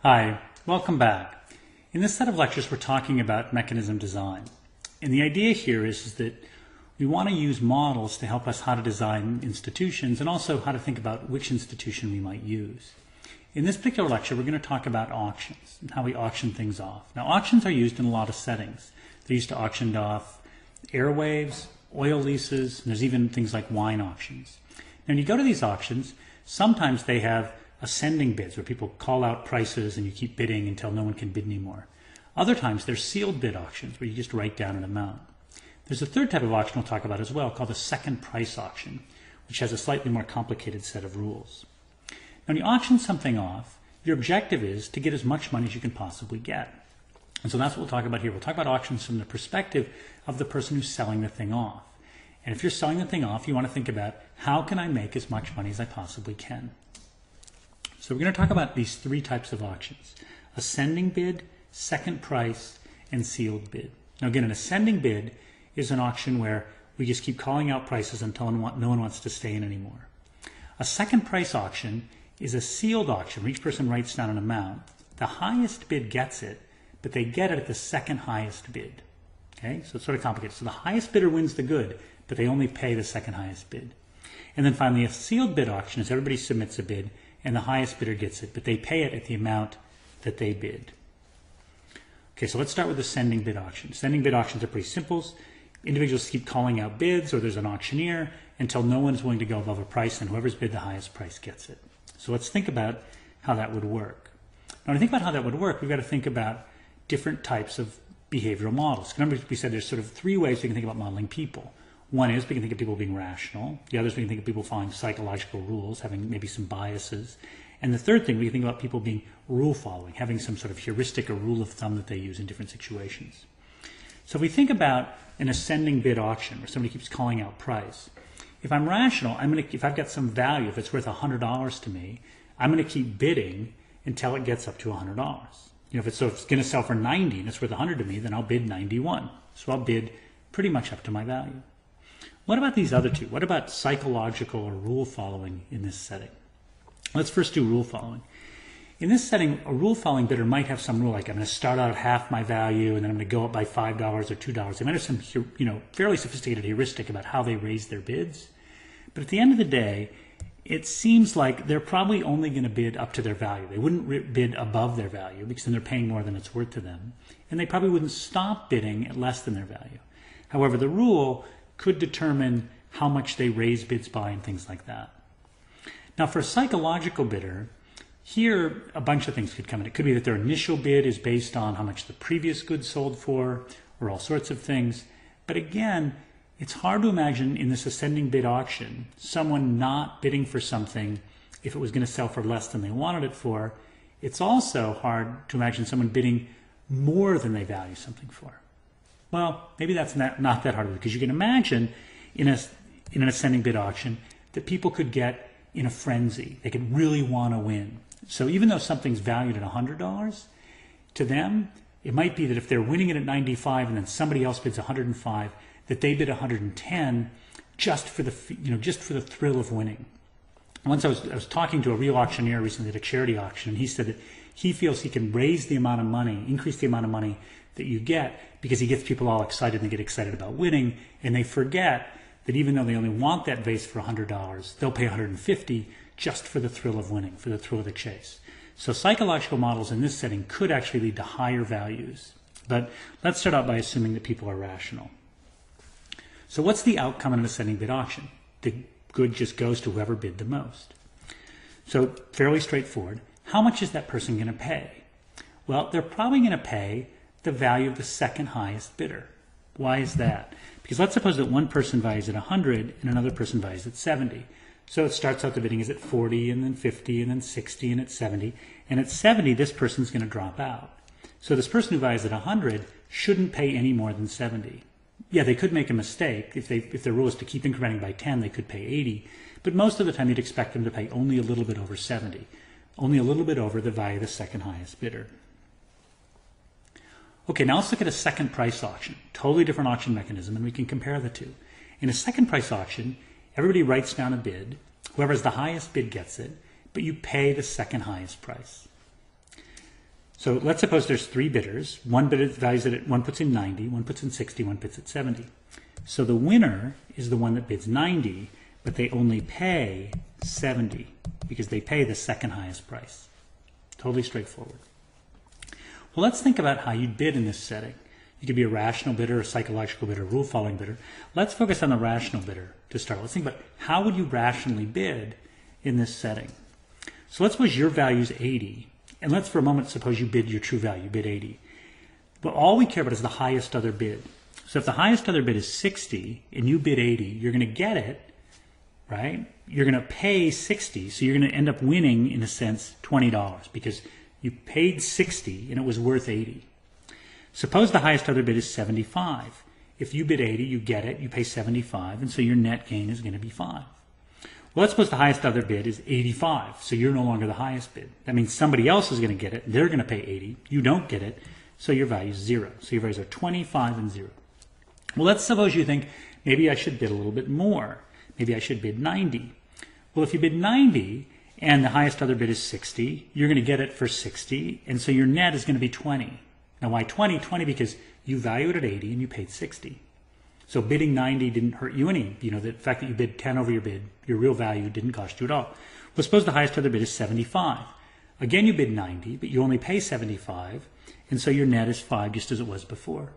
Hi, welcome back. In this set of lectures, we're talking about mechanism design. And the idea here is that we want to use models to help us how to design institutions and also how to think about which institution we might use. In this particular lecture, we're going to talk about auctions and how we auction things off. Now, auctions are used in a lot of settings. They're used to auction off airwaves, oil leases, and there's even things like wine auctions. Now, when you go to these auctions, sometimes they have ascending bids where people call out prices and you keep bidding until no one can bid anymore. Other times there's sealed bid auctions where you just write down an amount. There's a third type of auction we'll talk about as well called a second price auction, which has a slightly more complicated set of rules. Now, when you auction something off, your objective is to get as much money as you can possibly get. And so that's what we'll talk about here. We'll talk about auctions from the perspective of the person who's selling the thing off. And if you're selling the thing off, you want to think about how can I make as much money as I possibly can. So we're going to talk about these three types of auctions: ascending bid, second price, and sealed bid. Now again, an ascending bid is an auction where we just keep calling out prices until no one wants to stay in anymore. A second price auction is a sealed auction where each person writes down an amount. The highest bid gets it, but they get it at the second highest bid. Okay, so it's sort of complicated. So the highest bidder wins the good, but they only pay the second highest bid. And then finally, a sealed bid auction is everybody submits a bid and the highest bidder gets it, but they pay it at the amount that they bid. Okay, so let's start with ascending bid auctions. Ascending bid auctions are pretty simple. Individuals keep calling out bids, or there's an auctioneer, until no one is willing to go above a price, and whoever's bid the highest price gets it. So let's think about how that would work. Now, when I think about how that would work, we've got to think about different types of behavioral models. Remember, we said there's sort of three ways we can think about modeling people. One is we can think of people being rational. The other is we can think of people following psychological rules, having maybe some biases. And the third thing, we can think about people being rule following, having some sort of heuristic or rule of thumb that they use in different situations. So if we think about an ascending bid auction where somebody keeps calling out price, if I'm rational, if I've got some value, if it's worth $100 to me, I'm going to keep bidding until it gets up to $100. If it's going to sell for 90 and it's worth 100 to me, then I'll bid 91. So I'll bid pretty much up to my value. What about these other two? What about psychological or rule following in this setting? Let's first do rule following. In this setting, a rule following bidder might have some rule, like I'm going to start out at half my value and then I'm going to go up by $5 or $2. They might have some fairly sophisticated heuristic about how they raise their bids. But at the end of the day, it seems like they're probably only going to bid up to their value. They wouldn't bid above their value because then they're paying more than it's worth to them. And they probably wouldn't stop bidding at less than their value. However, the rule could determine how much they raise bids by and things like that. Now, for a psychological bidder, here a bunch of things could come in. It could be that their initial bid is based on how much the previous good sold for, or all sorts of things. But again, it's hard to imagine in this ascending bid auction someone not bidding for something if it was going to sell for less than they wanted it for. It's also hard to imagine someone bidding more than they value something for. Well, maybe that's not that hard, because you can imagine in an ascending bid auction that people could get in a frenzy. They could really want to win. So even though something's valued at $100, to them, it might be that if they're winning it at 95 and then somebody else bids 105, that they bid 110 just for the thrill of winning. Once I was talking to a real auctioneer recently at a charity auction, and he said that he feels he can raise the amount of money, increase the amount of money that you get, because he gets people all excited and they get excited about winning, and they forget that even though they only want that vase for $100, they'll pay $150 just for the thrill of winning, for the thrill of the chase. So psychological models in this setting could actually lead to higher values. But let's start out by assuming that people are rational. So what's the outcome in an ascending bid auction? The good just goes to whoever bid the most. So fairly straightforward. How much is that person going to pay? Well, they're probably going to pay the value of the second highest bidder. Why is that? Because let's suppose that one person values at 100 and another person values at 70. So it starts out the bidding is at 40 and then 50 and then 60 and at 70. And at 70, this person's going to drop out. So this person who values at 100 shouldn't pay any more than 70. Yeah, they could make a mistake. If their rule is to keep incrementing by 10, they could pay 80. But most of the time, you'd expect them to pay only a little bit over 70. Only a little bit over the value of the second highest bidder. Okay, now let's look at a second price auction. Totally different auction mechanism, and we can compare the two. In a second price auction, everybody writes down a bid. Whoever has the highest bid gets it, but you pay the second highest price. So let's suppose there's three bidders. One bidder values it at, one puts in 90, one puts in 60, one puts at 70. So the winner is the one that bids 90, but they only pay 70 because they pay the second highest price. Totally straightforward. Well, let's think about how you'd bid in this setting. You could be a rational bidder, a psychological bidder, a rule-following bidder. Let's focus on the rational bidder to start. Let's think about how would you rationally bid in this setting. So let's suppose your value is 80, and let's for a moment suppose you bid your true value, you bid 80. But all we care about is the highest other bid. So if the highest other bid is 60 and you bid 80, you're going to get it, right? You're going to pay 60, so you're going to end up winning, in a sense, $20 because you paid 60 and it was worth 80. Suppose the highest other bid is 75. If you bid 80, you get it, you pay 75, and so your net gain is going to be 5. Well, let's suppose the highest other bid is 85, so you're no longer the highest bid. That means somebody else is going to get it, they're going to pay 80, you don't get it, so your value is 0. So your values are 25 and 0. Well, let's suppose you think, maybe I should bid a little bit more. Maybe I should bid 90. Well, if you bid 90 and the highest other bid is 60, you're going to get it for 60, and so your net is going to be 20. Now, why 20? 20 because you valued it at 80 and you paid 60. So bidding 90 didn't hurt you any. You know, the fact that you bid 10 over your bid, your real value didn't cost you at all. Well, suppose the highest other bid is 75. Again, you bid 90, but you only pay 75, and so your net is 5 just as it was before.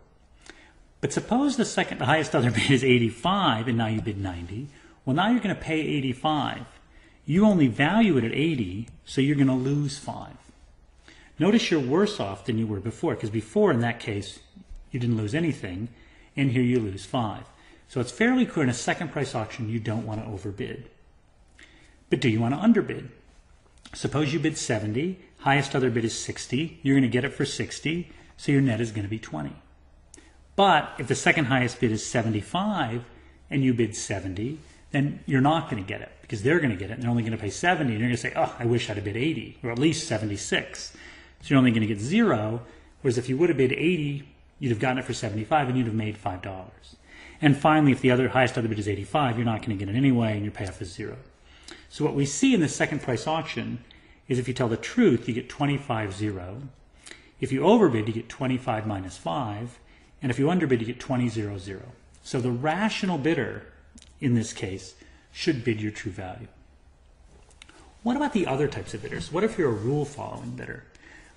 But suppose the highest other bid is 85, and now you bid 90. Well, now you're going to pay 85. You only value it at 80, so you're going to lose 5. Notice you're worse off than you were before, because before, in that case, you didn't lose anything, and here you lose 5. So it's fairly clear in a second price auction you don't want to overbid. But do you want to underbid? Suppose you bid 70, highest other bid is 60, you're going to get it for 60, so your net is going to be 20. But if the second highest bid is 75, and you bid 70, then you're not going to get it, because they're going to get it, and they're only going to pay 70, and you're going to say, oh, I wish I'd have bid 80, or at least 76. So you're only going to get 0, whereas if you would have bid 80, you'd have gotten it for 75 and you'd have made $5. And finally, if the highest other bid is 85, you're not going to get it anyway and your payoff is 0. So what we see in the second price auction is if you tell the truth, you get 25-0. If you overbid, you get 25 minus 5. And if you underbid, you get 20-0-0. So the rational bidder, in this case, should bid your true value. What about the other types of bidders? What if you're a rule-following bidder?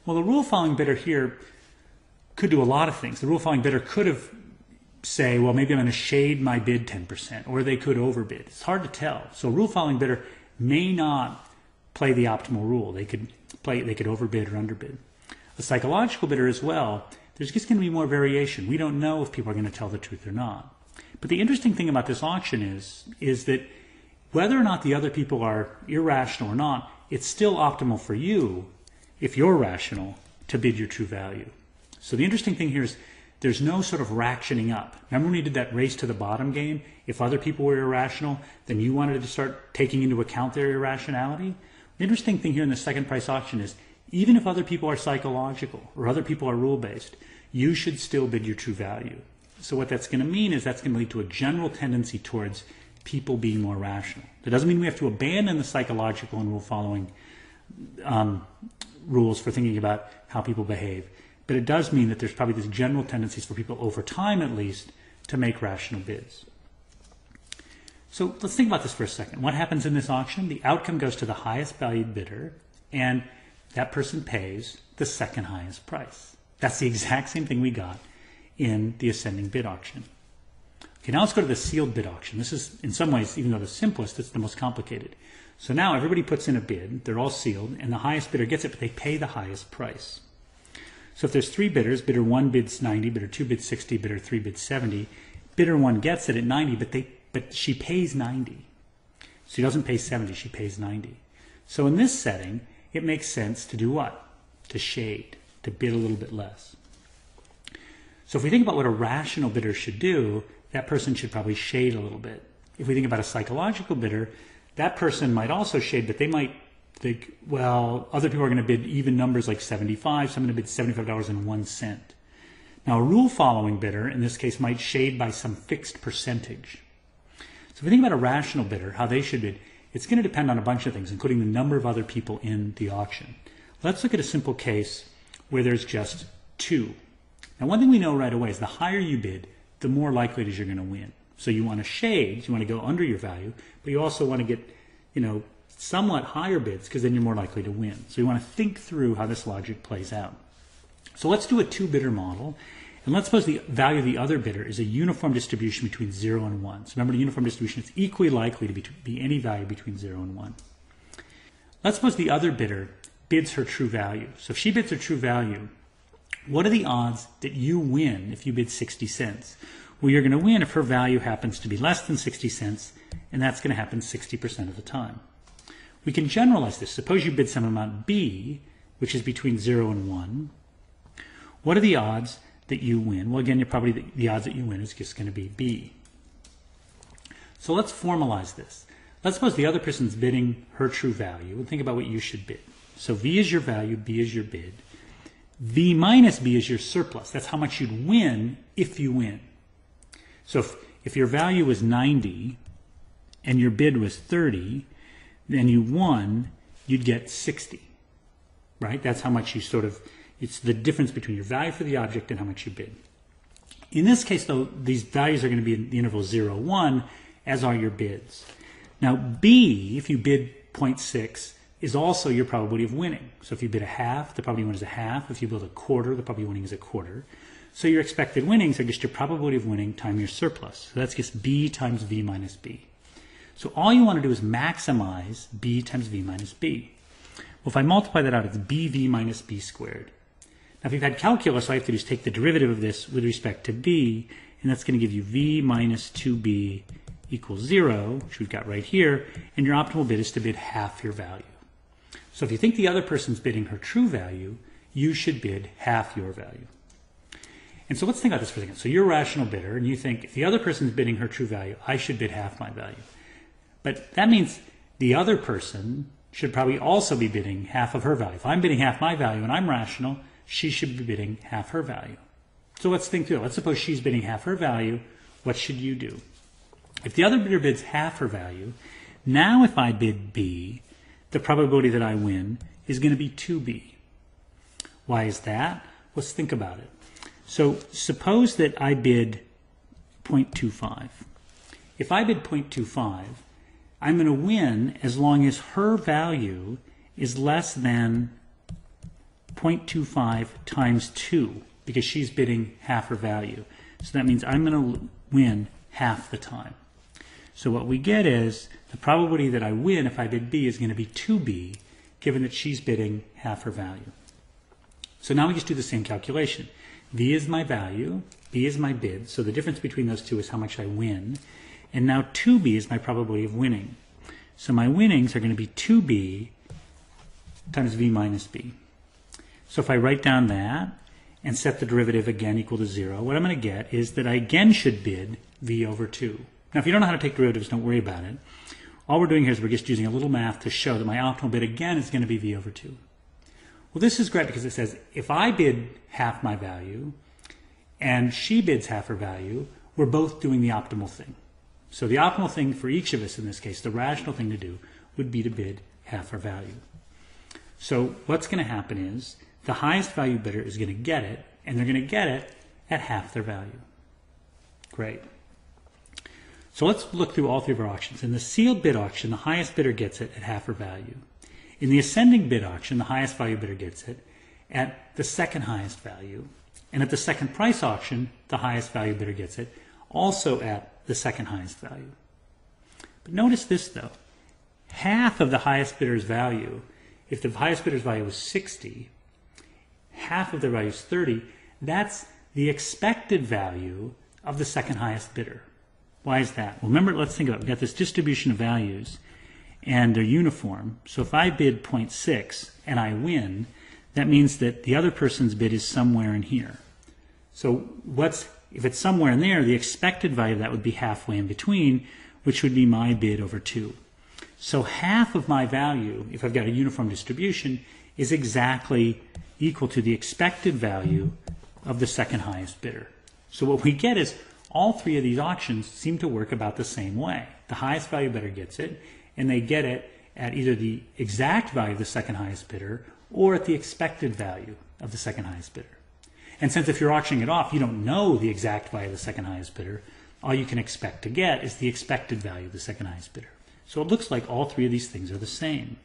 Well, the rule-following bidder here could do a lot of things. The rule-following bidder could have say, well, maybe I'm going to shade my bid 10%, or they could overbid. It's hard to tell. So a rule-following bidder may not play the optimal rule. They could overbid or underbid. A psychological bidder as well, there's just going to be more variation. We don't know if people are going to tell the truth or not. But the interesting thing about this auction is that whether or not the other people are irrational or not, it's still optimal for you, if you're rational, to bid your true value. So the interesting thing here is there's no sort of ratcheting up. Remember when you did that race to the bottom game? If other people were irrational, then you wanted to start taking into account their irrationality? The interesting thing here in the second price auction is even if other people are psychological or other people are rule-based, you should still bid your true value. So what that's going to mean is that's going to lead to a general tendency towards people being more rational. That doesn't mean we have to abandon the psychological and rule-following rules for thinking about how people behave. But it does mean that there's probably these general tendencies for people over time, at least, to make rational bids. So let's think about this for a second. What happens in this auction? The outcome goes to the highest valued bidder, and that person pays the second highest price. That's the exact same thing we got in the ascending bid auction. Okay, now let's go to the sealed bid auction. This is, in some ways, even though the simplest, it's the most complicated. So now everybody puts in a bid, they're all sealed, and the highest bidder gets it, but they pay the highest price. So if there's 3 bidders, bidder 1 bids 90, bidder 2 bids 60, bidder 3 bids 70, bidder 1 gets it at 90, but she pays 90. She doesn't pay 70, she pays 90. So in this setting, it makes sense to do what? To shade, to bid a little bit less. So if we think about what a rational bidder should do, that person should probably shade a little bit. If we think about a psychological bidder, that person might also shade, but they might think, well, other people are going to bid even numbers like 75, so I'm going to bid $75.01. Now, a rule-following bidder, in this case, might shade by some fixed percentage. So if we think about a rational bidder, how they should bid, it's going to depend on a bunch of things, including the number of other people in the auction. Let's look at a simple case where there's just 2. Now, one thing we know right away is the higher you bid, the more likely it is you're going to win. So you want to shade, you want to go under your value, but you also want to get, somewhat higher bids because then you're more likely to win. So you want to think through how this logic plays out. So let's do a 2-bidder model. And let's suppose the value of the other bidder is a uniform distribution between 0 and 1. So remember, the uniform distribution is equally likely to be any value between 0 and 1. Let's suppose the other bidder bids her true value. So if she bids her true value, what are the odds that you win if you bid 60 cents? Well, you're going to win if her value happens to be less than 60 cents, and that's going to happen 60% of the time. We can generalize this. Suppose you bid some amount B, which is between 0 and 1. What are the odds that you win? Well, again, the odds that you win is just going to be B. So let's formalize this. Let's suppose the other person's bidding her true value, and think about what you should bid. So V is your value, B is your bid. V minus B is your surplus. That's how much you'd win if you win. So if your value was 90 and your bid was 30, then you won, you'd get 60, right? That's how much you it's the difference between your value for the object and how much you bid. In this case, though, these values are going to be in the interval 0, 1, as are your bids. Now, B, if you bid 0.6, is also your probability of winning. So if you bid a half, the probability of winning is a half. If you bid a quarter, the probability of winning is a quarter. So your expected winnings are just your probability of winning times your surplus. So that's just B times V minus B. So all you want to do is maximize B times V minus B. Well, if I multiply that out, it's BV minus B squared. Now, if you've had calculus, all you have to do is take the derivative of this with respect to B, and that's going to give you V minus 2B equals 0, which we've got right here, and your optimal bid is to bid half your value. So if you think the other person's bidding her true value, you should bid half your value. And so let's think about this for a second. So you're a rational bidder, and you think if the other person's bidding her true value, I should bid half my value. But that means the other person should probably also be bidding half of her value. If I'm bidding half my value and I'm rational, she should be bidding half her value. So let's think through it. Let's suppose she's bidding half her value. What should you do? If the other bidder bids half her value, now if I bid B, the probability that I win is going to be 2B. Why is that? Let's think about it. So suppose that I bid 0.25. If I bid 0.25, I'm going to win as long as her value is less than 0.25 times 2, because she's bidding half her value. So that means I'm going to win half the time. So what we get is the probability that I win if I bid B is going to be 2B, given that she's bidding half her value. So now we just do the same calculation. V is my value, B is my bid, so the difference between those two is how much I win. And now 2B is my probability of winning. So my winnings are going to be 2B times V minus B. So if I write down that and set the derivative again equal to 0, what I'm going to get is that I again should bid V over 2. Now if you don't know how to take derivatives, don't worry about it. All we're doing here is we're just using a little math to show that my optimal bid again is going to be V over 2. Well, this is great because it says if I bid half my value and she bids half her value, we're both doing the optimal thing. So the optimal thing for each of us in this case, the rational thing to do, would be to bid half our value. So what's going to happen is the highest value bidder is going to get it, and they're going to get it at half their value. Great. So let's look through all three of our auctions. In the sealed bid auction, the highest bidder gets it at half her value. In the ascending bid auction, the highest value bidder gets it at the second highest value. And at the second price auction, the highest value bidder gets it also at the second highest value. But notice this though. Half of the highest bidder's value, if the highest bidder's value was 60, half of their value is 30, that's the expected value of the second highest bidder. Why is that? Well, remember, let's think about it. We've got this distribution of values and they're uniform. So if I bid 0.6 and I win, that means that the other person's bid is somewhere in here. So if it's somewhere in there, the expected value of that would be halfway in between, which would be my bid over 2. So half of my value, if I've got a uniform distribution, is exactly equal to the expected value of the second highest bidder. So what we get is all three of these auctions seem to work about the same way. The highest value bidder gets it, and they get it at either the exact value of the second highest bidder or at the expected value of the second highest bidder. And since if you're auctioning it off, you don't know the exact value of the second highest bidder, all you can expect to get is the expected value of the second highest bidder. So it looks like all three of these things are the same.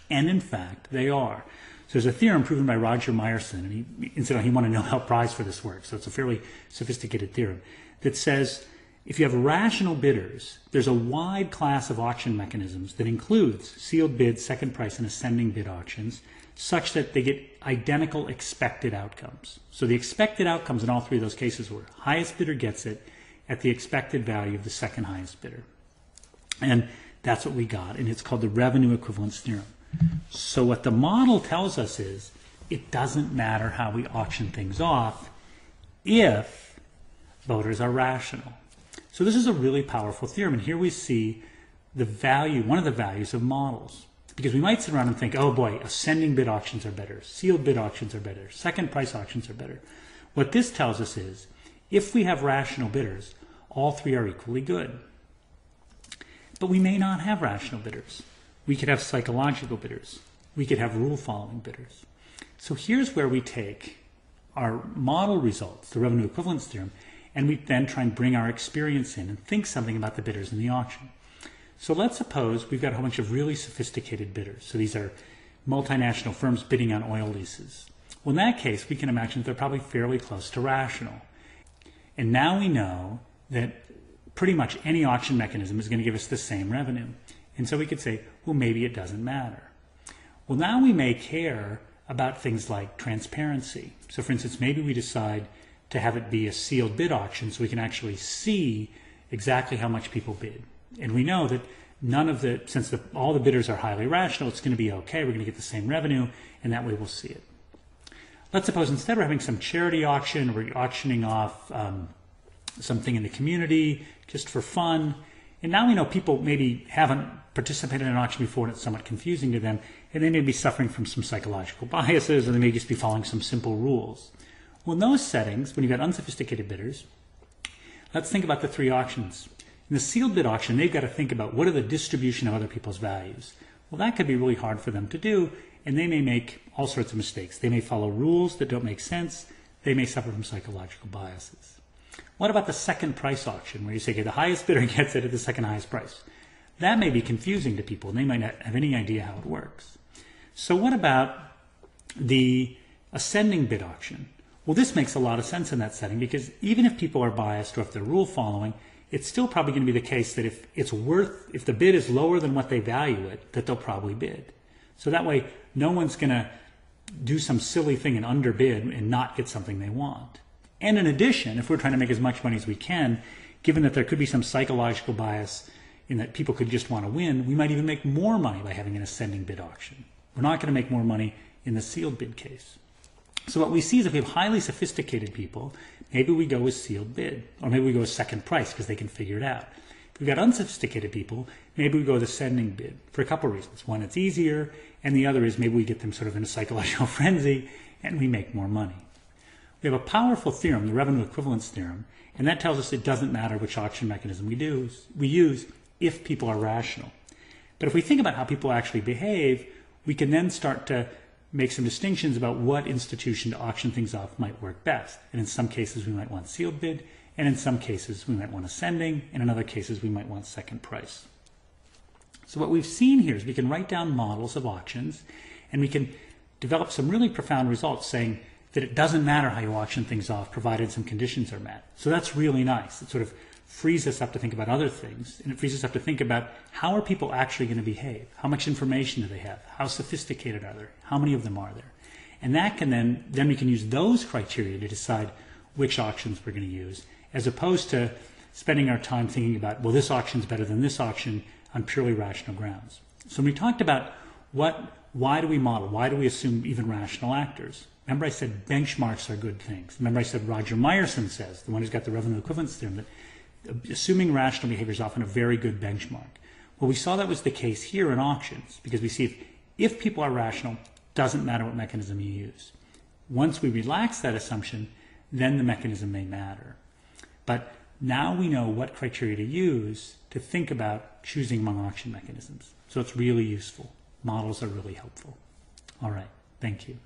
And in fact, they are. So there's a theorem proven by Roger Myerson, and incidentally, he won a Nobel Prize for this work, so it's a fairly sophisticated theorem, that says if you have rational bidders, there's a wide class of auction mechanisms that includes sealed bid, second price, and ascending bid auctions, such that they get identical expected outcomes. So the expected outcomes in all three of those cases were highest bidder gets it at the expected value of the second highest bidder. And that's what we got, and it's called the revenue equivalence theorem. So what the model tells us is it doesn't matter how we auction things off if voters are rational. So this is a really powerful theorem, and here we see the value, one of the values of models. Because we might sit around and think, oh boy, ascending bid auctions are better, sealed bid auctions are better, second price auctions are better. What this tells us is, if we have rational bidders, all three are equally good. But we may not have rational bidders. We could have psychological bidders. We could have rule-following bidders. So here's where we take our model results, the revenue equivalence theorem, and we then try and bring our experience in and think something about the bidders in the auction. So let's suppose we've got a whole bunch of really sophisticated bidders. So these are multinational firms bidding on oil leases. Well, in that case, we can imagine that they're probably fairly close to rational. And now we know that pretty much any auction mechanism is going to give us the same revenue. And so we could say, well, maybe it doesn't matter. Well, now we may care about things like transparency. So for instance, maybe we decide to have it be a sealed bid auction so we can actually see exactly how much people bid. And we know that since all the bidders are highly rational, it's going to be okay. We're going to get the same revenue, and that way we'll see it. Let's suppose instead we're having some charity auction, or we're auctioning off something in the community just for fun. And now we know people maybe haven't participated in an auction before and it's somewhat confusing to them, and they may be suffering from some psychological biases, or they may just be following some simple rules. Well, in those settings, when you've got unsophisticated bidders, let's think about the three auctions. In the sealed bid auction, they've got to think about what are the distribution of other people's values. Well, that could be really hard for them to do, and they may make all sorts of mistakes. They may follow rules that don't make sense. They may suffer from psychological biases. What about the second price auction, where you say, okay, the highest bidder gets it at the second highest price? That may be confusing to people, and they might not have any idea how it works. So what about the ascending bid auction? Well, this makes a lot of sense in that setting, because even if people are biased or if they're rule following, it's still probably going to be the case that if the bid is lower than what they value it, that they'll probably bid. So that way, no one's going to do some silly thing and underbid and not get something they want. And in addition, if we're trying to make as much money as we can, given that there could be some psychological bias in that people could just want to win, we might even make more money by having an ascending bid auction. We're not going to make more money in the sealed bid case. So what we see is if we have highly sophisticated people, maybe we go with sealed bid, or maybe we go with second price because they can figure it out. If we've got unsophisticated people, maybe we go with ascending bid for a couple of reasons. One, it's easier, and the other is maybe we get them sort of in a psychological frenzy and we make more money. We have a powerful theorem, the revenue equivalence theorem, and that tells us it doesn't matter which auction mechanism we use if people are rational. But if we think about how people actually behave, we can then start to make some distinctions about what institution to auction things off might work best. And in some cases, we might want sealed bid, and in some cases, we might want ascending, and in other cases, we might want second price. So what we've seen here is we can write down models of auctions, and we can develop some really profound results saying that it doesn't matter how you auction things off, provided some conditions are met. So that's really nice. It sort of frees us up to think about other things, and it frees us up to think about how are people actually going to behave? How much information do they have? How sophisticated are they? How many of them are there? And that can then we can use those criteria to decide which auctions we're going to use, as opposed to spending our time thinking about, well, this auction's better than this auction on purely rational grounds. So when we talked about why do we model? Why do we assume even rational actors? Remember I said benchmarks are good things. Remember I said Roger Myerson says, the one who's got the revenue equivalence theorem, that assuming rational behavior is often a very good benchmark. Well, we saw that was the case here in auctions, because we see if people are rational, doesn't matter what mechanism you use. Once we relax that assumption, then the mechanism may matter. But now we know what criteria to use to think about choosing among auction mechanisms. So it's really useful. Models are really helpful. All right. Thank you.